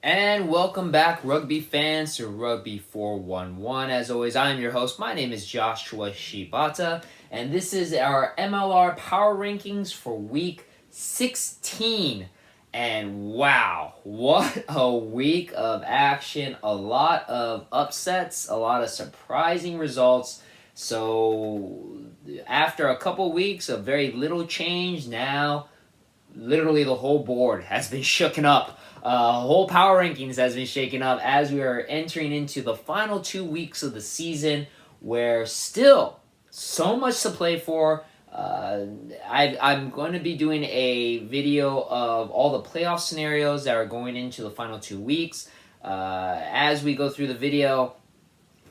And welcome back, rugby fans, to Rugby411. As always, I am your host. My name is Joshua Shibata, and this is our MLR Power Rankings for Week 16. And wow, what a week of action. A lot of upsets, a lot of surprising results. So, after a couple weeks of very little change, now literally the whole board has been shooken up. Whole power rankings has been shaken up as we are entering into the final 2 weeks of the season, where still so much to play for. I'm going to be doing a video of all the playoff scenarios that are going into the final 2 weeks. As we go through the video,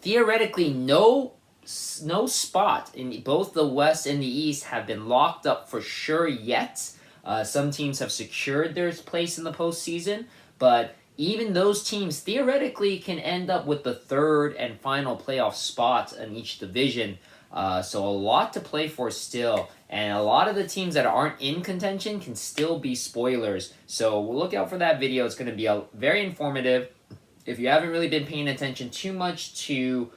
theoretically, no spot in both the West and the East have been locked up for sure yet. Some teams have secured their place in the postseason, but even those teams theoretically can end up with the third and final playoff spot in each division. So a lot to play for still, and a lot of the teams that aren't in contention can still be spoilers. So we'll look out for that video. It's going to be very informative. If you haven't really been paying attention too much to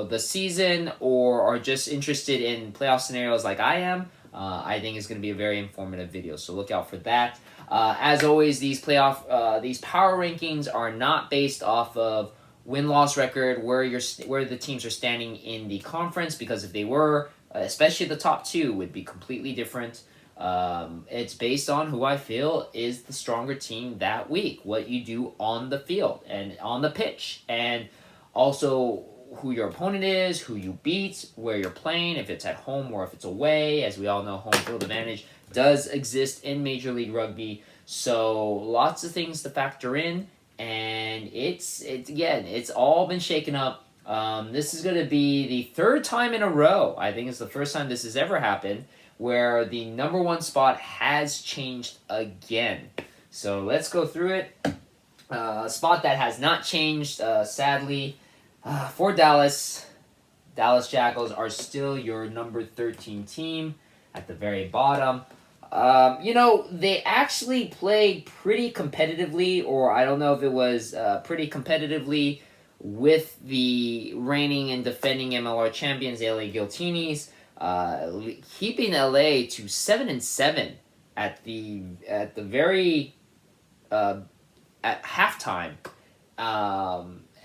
the season or are just interested in playoff scenarios like I am, I think it's going to be a very informative video, so look out for that. As always, these power rankings are not based off of win-loss record, where the teams are standing in the conference, because if they were, especially the top two, would be completely different. It's based on who I feel is the stronger team that week, what you do on the field and on the pitch, and also who your opponent is, who you beat, where you're playing, if it's at home or if it's away. As we all know, home field advantage does exist in Major League Rugby. So lots of things to factor in, and it's all been shaken up. This is going to be the third time in a row. I think it's the first time this has ever happened where the number one spot has changed again. So let's go through it. A spot that has not changed, sadly, for Dallas Jackals are still your number 13 team at the very bottom. They actually played pretty competitively, or I don't know if it was pretty competitively, with the reigning and defending MLR champions, the LA Guiltinis, keeping LA to 7-7 at the very at halftime.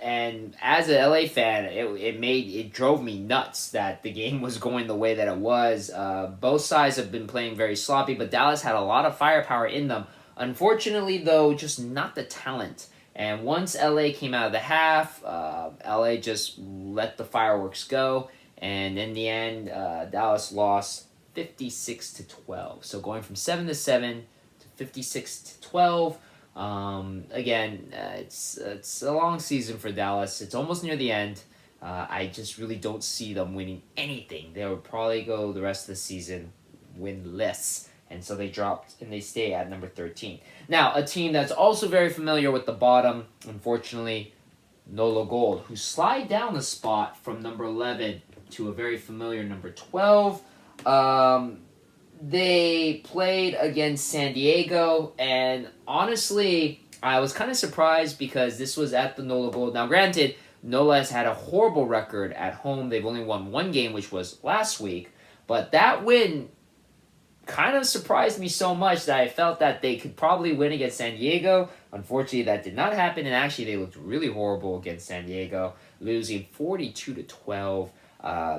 And as an LA fan, it drove me nuts that the game was going the way that it was. Both sides have been playing very sloppy, but Dallas had a lot of firepower in them. Unfortunately, though, just not the talent. And once LA came out of the half, LA just let the fireworks go. And in the end, Dallas lost 56-12. So going from 7-7 to 56-12. Again, it's a long season for Dallas. It's almost near the end. I just really don't see them winning anything. They will probably go the rest of the season winless, and so they dropped and they stay at number 13. Now, a team that's also very familiar with the bottom, unfortunately, Nola Gold, who slide down the spot from number 11 to a very familiar number 12. They played against San Diego, and honestly, I was kind of surprised because this was at the Nola Gold. Now, granted, Nola has had a horrible record at home. They've only won one game, which was last week, but that win kind of surprised me so much that I felt that they could probably win against San Diego. Unfortunately, that did not happen, and actually, they looked really horrible against San Diego, losing 42-12.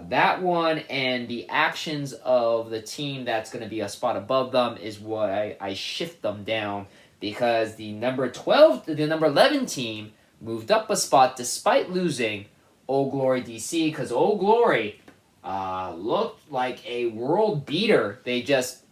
That one and the actions of the team that's going to be a spot above them is what I shift them down, because the number 11 team moved up a spot despite losing Old Glory DC, because Old Glory looked like a world beater. They just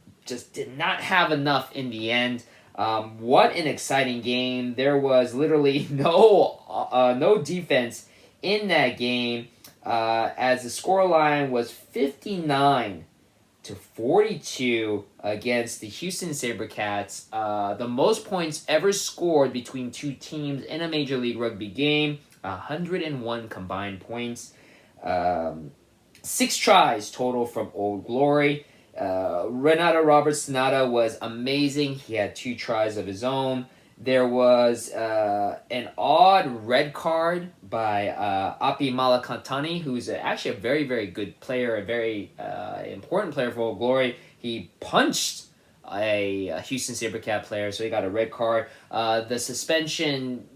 did not have enough in the end. What an exciting game. There was literally no defense in that game. As the scoreline was 59-42 against the Houston SaberCats. The most points ever scored between two teams in a Major League Rugby game, 101 combined points. 6 tries total from Old Glory. Renato Roberts-Sonata was amazing. He had 2 tries of his own. there was an odd red card by Api Malakantani, who's actually a very, very good player, a very important player for Old Glory. He punched a Houston SaberCat player, so he got a red card. The suspension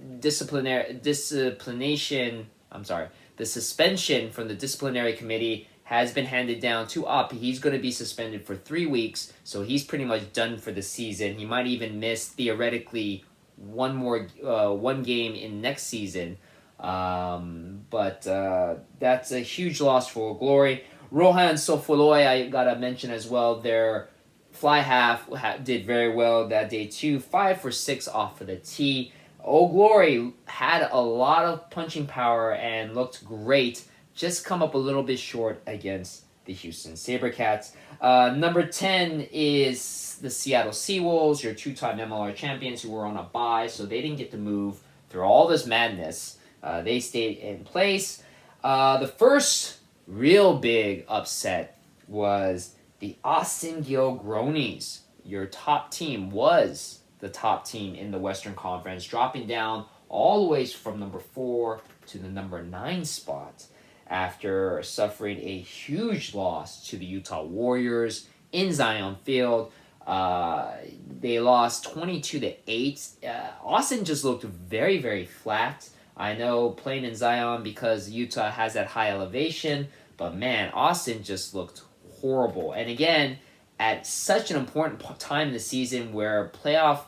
from the disciplinary committee has been handed down to Api. He's going to be suspended for 3 weeks, so he's pretty much done for the season. He might even miss, theoretically, one game in next season. But that's a huge loss for Glory. Rohan Sofoloy, I gotta mention as well, their fly half did very well that day too. 5 for 6 off of the tee. Old Glory had a lot of punching power and looked great, just come up a little bit short against the Houston SaberCats. Number 10 is the Seattle Seawolves, your two-time MLR champions who were on a bye, so they didn't get to move through all this madness. They stayed in place. The first real big upset was the Austin Gilgronis. Your top team was the top team in the Western Conference, dropping down all the way from number 4 to the number 9 spot after suffering a huge loss to the Utah Warriors in Zion Field. They lost 22-8. Austin just looked very, very flat. I know playing in Zion because Utah has that high elevation, but man, Austin just looked horrible. And again, at such an important time in the season where playoff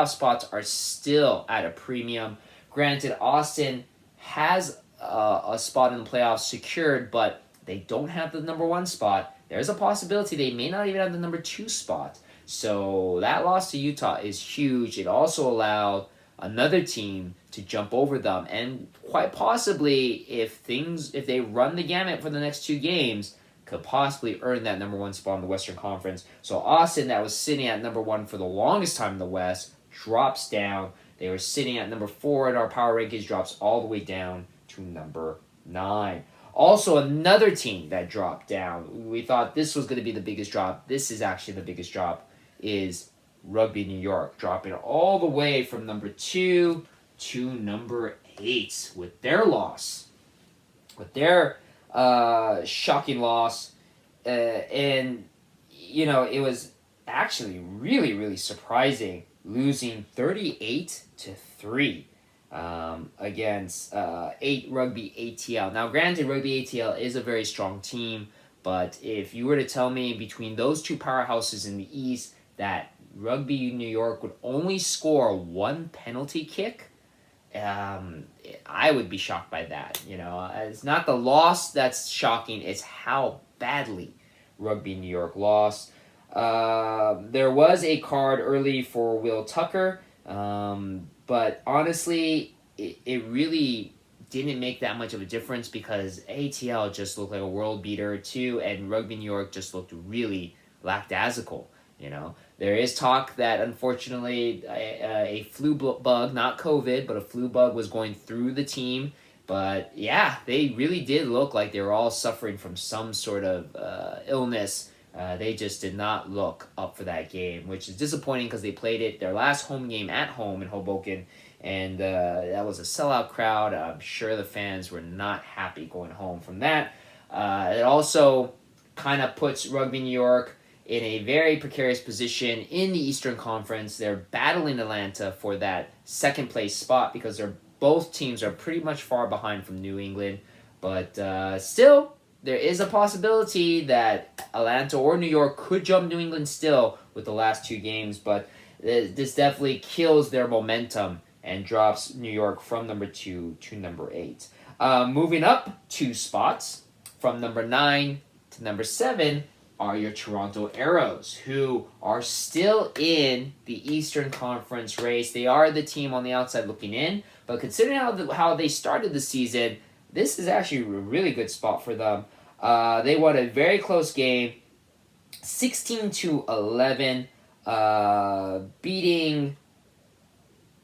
spots are still at a premium. Granted, Austin has a spot in the playoffs secured, but they don't have the number 1 spot. There's a possibility they may not even have the number 2 spot. So that loss to Utah is huge. It also allowed another team to jump over them, and quite possibly, if they run the gamut for the next 2 games, could possibly earn that number 1 spot in the Western Conference. So Austin, that was sitting at number 1 for the longest time in the West, drops down. They were sitting at number 4 in our power rankings, drops all the way down to number 9. Also, another team that dropped down, we thought this was going to be the biggest drop. This is actually the biggest drop, is Rugby New York, dropping all the way from number 2 to number 8 with their loss. With their shocking loss. And, you know, it was actually really, really surprising, losing 38-3 against 8 Rugby ATL. Now, granted, Rugby ATL is a very strong team, but if you were to tell me between those two powerhouses in the East that Rugby New York would only score 1 penalty kick, I would be shocked by that. You know, it's not the loss that's shocking; it's how badly Rugby New York lost. There was a card early for Will Tucker, but honestly, it really didn't make that much of a difference because ATL just looked like a world beater too, and Rugby New York just looked really lackadaisical. You know, there is talk that unfortunately a flu bug, not COVID, but a flu bug was going through the team. But yeah, they really did look like they were all suffering from some sort of illness. They just did not look up for that game, which is disappointing because they played their last home game at home in Hoboken, and that was a sellout crowd. I'm sure the fans were not happy going home from that. It also kind of puts Rugby New York in a very precarious position in the Eastern Conference. They're battling Atlanta for that second place spot because both teams are pretty much far behind from New England. But still, there is a possibility that Atlanta or New York could jump New England still with the last 2 games. But this definitely kills their momentum and drops New York from number 2 to number 8. Moving up 2 spots from number 9 to number 7 are your Toronto Arrows, who are still in the Eastern Conference race. They are the team on the outside looking in, but considering how they started the season, this is actually a really good spot for them. They won a very close game, 16-11, beating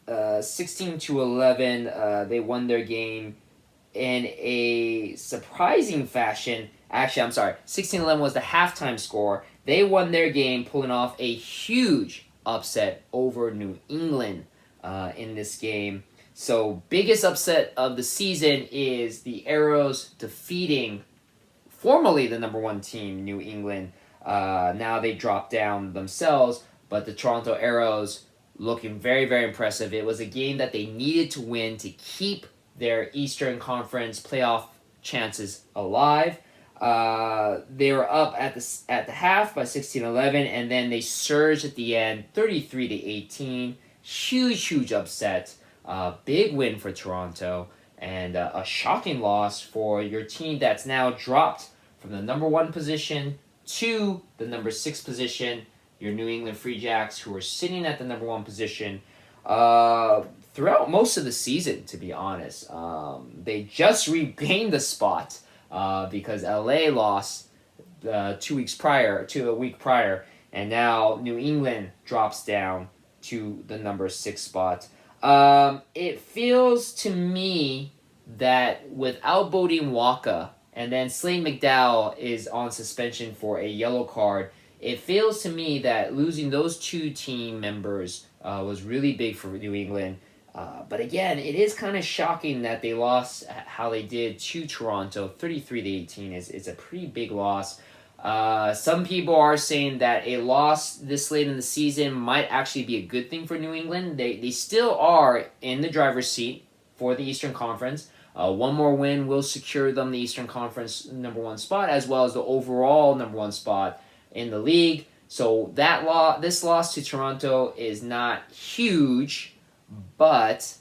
16-11. They won their game in a surprising fashion. Actually, I'm sorry. 16-11 was the halftime score. They won their game, pulling off a huge upset over New England in this game. So biggest upset of the season is the Arrows defeating formerly the number one team, New England. Now they dropped down themselves, but the Toronto Arrows looking very, very impressive. It was a game that they needed to win to keep their Eastern Conference playoff chances alive. They were up at the half by 16-11, and then they surged at the end, 33-18. Huge upset. Big win for Toronto, and a shocking loss for your team that's now dropped from the number 1 position to the number 6 position. Your New England Free Jacks, who are sitting at the number 1 position throughout most of the season, to be honest. They just regained the spot because LA lost 2 weeks prior, to a week prior, and now New England drops down to the number 6 spot. It feels to me that without Bodine Waka, and then Slade McDowell is on suspension for a yellow card, it feels to me that losing those 2 team members was really big for New England. But again, it is kind of shocking that they lost how they did to Toronto. 33-18 is a pretty big loss. Some people are saying that a loss this late in the season might actually be a good thing for New England. They still are in the driver's seat for the Eastern Conference. One more win will secure them the Eastern Conference number 1 spot, as well as the overall number 1 spot in the league. So this loss to Toronto is not huge, but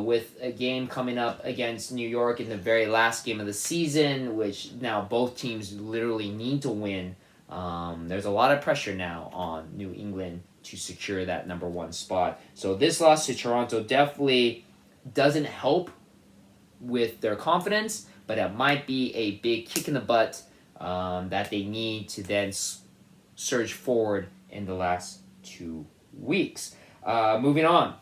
with a game coming up against New York in the very last game of the season, which now both teams literally need to win, there's a lot of pressure now on New England to secure that number 1 spot. So this loss to Toronto definitely doesn't help with their confidence, but it might be a big kick in the butt that they need to then surge forward in the last 2 weeks. Moving on.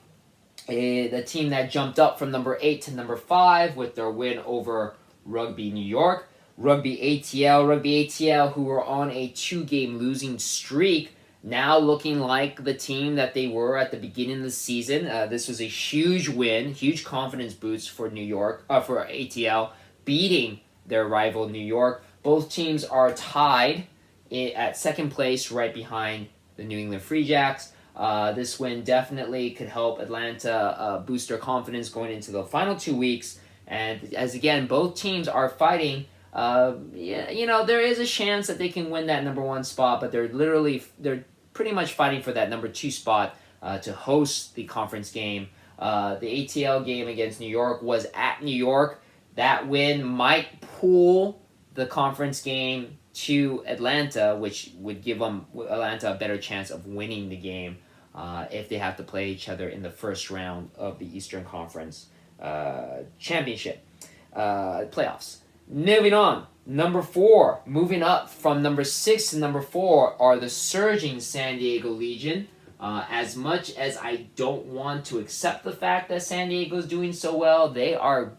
The team that jumped up from number 8 to number 5 with their win over Rugby New York. Rugby ATL, who were on a 2-game losing streak, now looking like the team that they were at the beginning of the season. This was a huge win, huge confidence boost for for ATL, beating their rival New York. Both teams are tied at second place, right behind the New England Free Jacks. This win definitely could help Atlanta boost their confidence going into the final 2 weeks. And as again, both teams are fighting. There is a chance that they can win that number 1 spot, but they're pretty much fighting for that number 2 spot to host the conference game. The ATL game against New York was at New York. That win might pull the conference game to Atlanta, which would give Atlanta a better chance of winning the game if they have to play each other in the first round of the Eastern Conference Championship playoffs. Moving on, number 4, moving up from number 6 to number 4 are the surging San Diego Legion. As much as I don't want to accept the fact that San Diego is doing so well, they are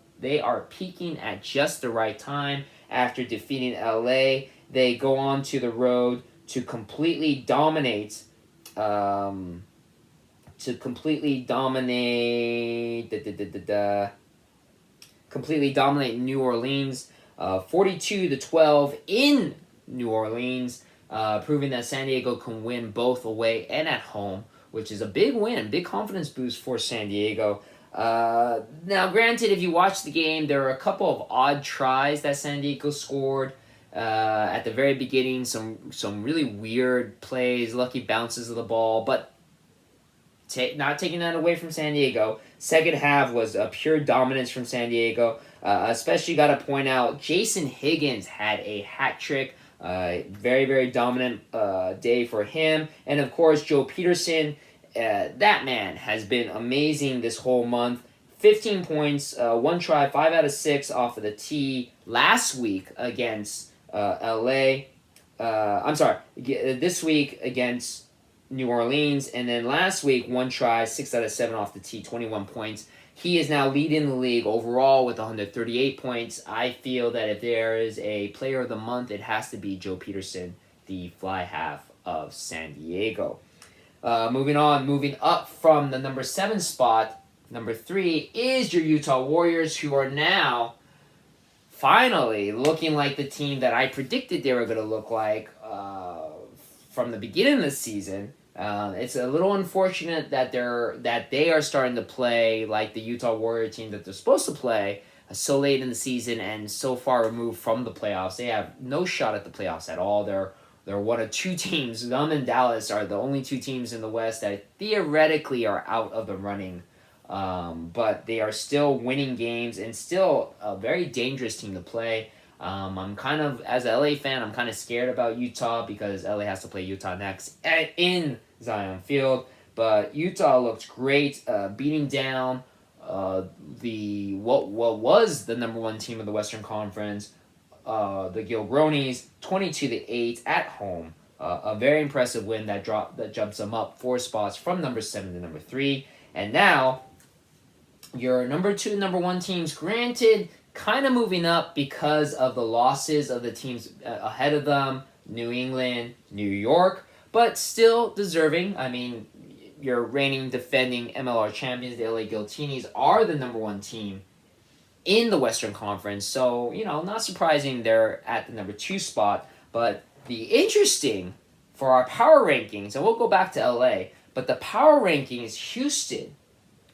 peaking at just the right time after defeating LA. They go on to the road to completely dominate. Completely dominate New Orleans, 42-12 in New Orleans, proving that San Diego can win both away and at home, which is a big win, big confidence boost for San Diego. Now, granted, if you watch the game, there were a couple of odd tries that San Diego scored. At the very beginning, some really weird plays, lucky bounces of the ball, but not taking that away from San Diego. Second half was a pure dominance from San Diego. Especially got to point out, Jason Higgins had a hat trick. Very, very dominant day for him. And of course, Joe Peterson, that man has been amazing this whole month. 15 points, 1 try, 5 out of 6 off of the tee last week against LA. This week against New Orleans, and then last week, 1 try, 6 out of 7 off the tee, 21 points. He is now leading the league overall with 138 points. I feel that if there is a player of the month, it has to be Joe Peterson, the fly half of San Diego. Moving up from the number 7 spot, number 3 is your Utah Warriors, who are now finally looking like the team that I predicted they were going to look like from the beginning of the season. It's a little unfortunate that they are starting to play like the Utah Warrior team that they're supposed to play so late in the season and so far removed from the playoffs. They have no shot at the playoffs at all. They're one of 2 teams. Them and Dallas are the only 2 teams in the West that theoretically are out of the running. But they are still winning games and still a very dangerous team to play. I'm kind of, as an LA fan, I'm kind of scared about Utah because LA has to play Utah next in Zion Field. But Utah looked great, beating down what was the number 1 team of the Western Conference, the Gilgronis, 22-8 at home. A very impressive win that jumps them up 4 spots from number 7 to number 3. And now your number 2 and number 1 teams, granted, kind of moving up because of the losses of the teams ahead of them, New England, New York, but still deserving. I mean, your reigning defending MLR champions, the LA Guillotines, are the number 1 team in the Western Conference. So, not surprising they're at the number 2 spot. But the interesting for our power rankings, and we'll go back to LA, but the power rankings, Houston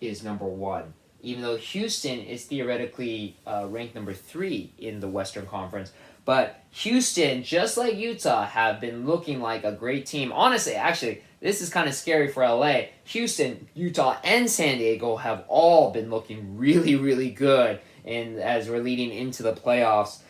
is number 1. Even though Houston is theoretically ranked number 3 in the Western Conference. But Houston, just like Utah, have been looking like a great team. Honestly, actually, this is kind of scary for LA. Houston, Utah, and San Diego have all been looking really, really good as we're leading into the playoffs.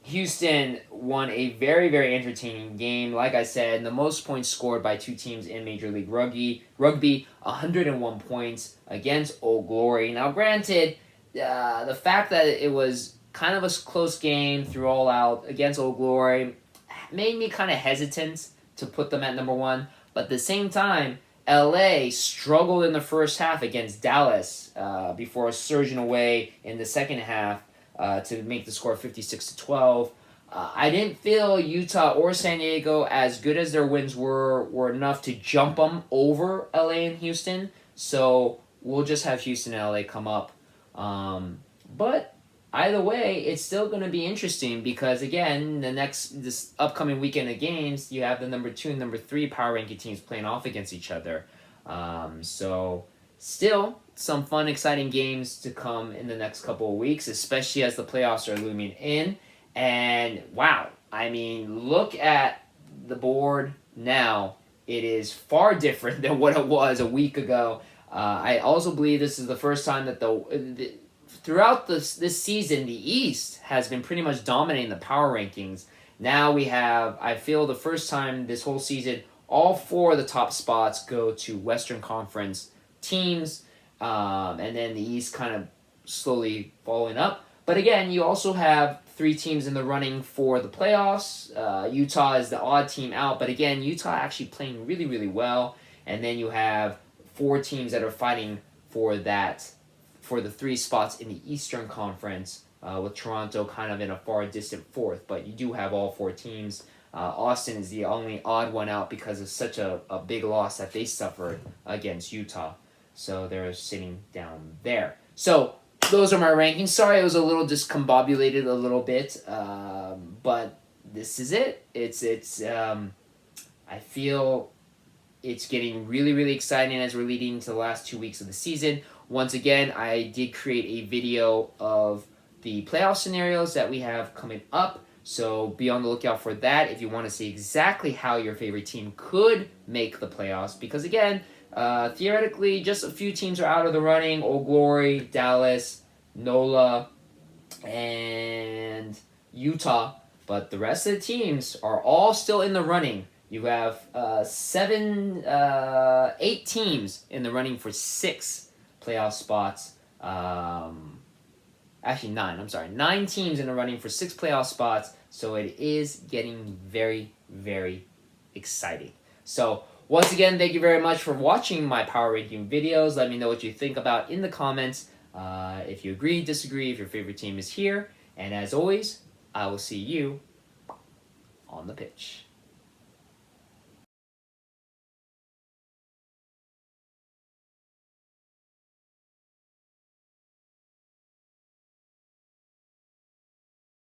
Houston won a very, very entertaining game. Like I said, the most points scored by 2 teams in Major League Rugby, 101 points against Old Glory. Now, granted, the fact that it was kind of a close game through all out against Old Glory made me kind of hesitant to put them at number 1. But at the same time, LA struggled in the first half against Dallas before surging away in the second half to make the score 56-12. I didn't feel Utah or San Diego, as good as their wins were enough to jump them over LA and Houston. So we'll just have Houston and LA come up. But either way, it's still going to be interesting because, again, this upcoming weekend of games, you have the number 2 and number 3 power ranking teams playing off against each other. So still some fun, exciting games to come in the next couple of weeks, especially as the playoffs are looming in. And wow, I mean, look at the board now. It is far different than what it was a week ago. I also believe this is the first time that throughout this season, the East has been pretty much dominating the power rankings. Now we have, I feel, the first time this whole season, all 4 of the top spots go to Western Conference teams, and then the East kind of slowly following up. But again, you also have 3 teams in the running for the playoffs. Utah is the odd team out, but again, Utah actually playing really, really well. And then you have 4 teams that are fighting for the 3 spots in the Eastern Conference, with Toronto kind of in a far distant 4th. But you do have all 4 teams. Austin is the only odd one out because of such a big loss that they suffered against Utah. So they're sitting down there. So those are my rankings. Sorry, it was a little discombobulated a little bit, but this is it. I feel it's getting really, really exciting as we're leading into the last 2 weeks of the season. Once again, I did create a video of the playoff scenarios that we have coming up, so be on the lookout for that if you want to see exactly how your favorite team could make the playoffs. Because again, theoretically, just a few teams are out of the running: Old Glory, Dallas, Nola, and Utah. But the rest of the teams are all still in the running. You have 8 teams in the running for 6 playoff spots. Actually 9, I'm sorry. 9 teams in the running for 6 playoff spots. So it is getting very, very exciting. So once again, thank you very much for watching my power ranking videos. Let me know what you think about in the comments. If you agree, disagree, if your favorite team is here. And as always, I will see you on the pitch.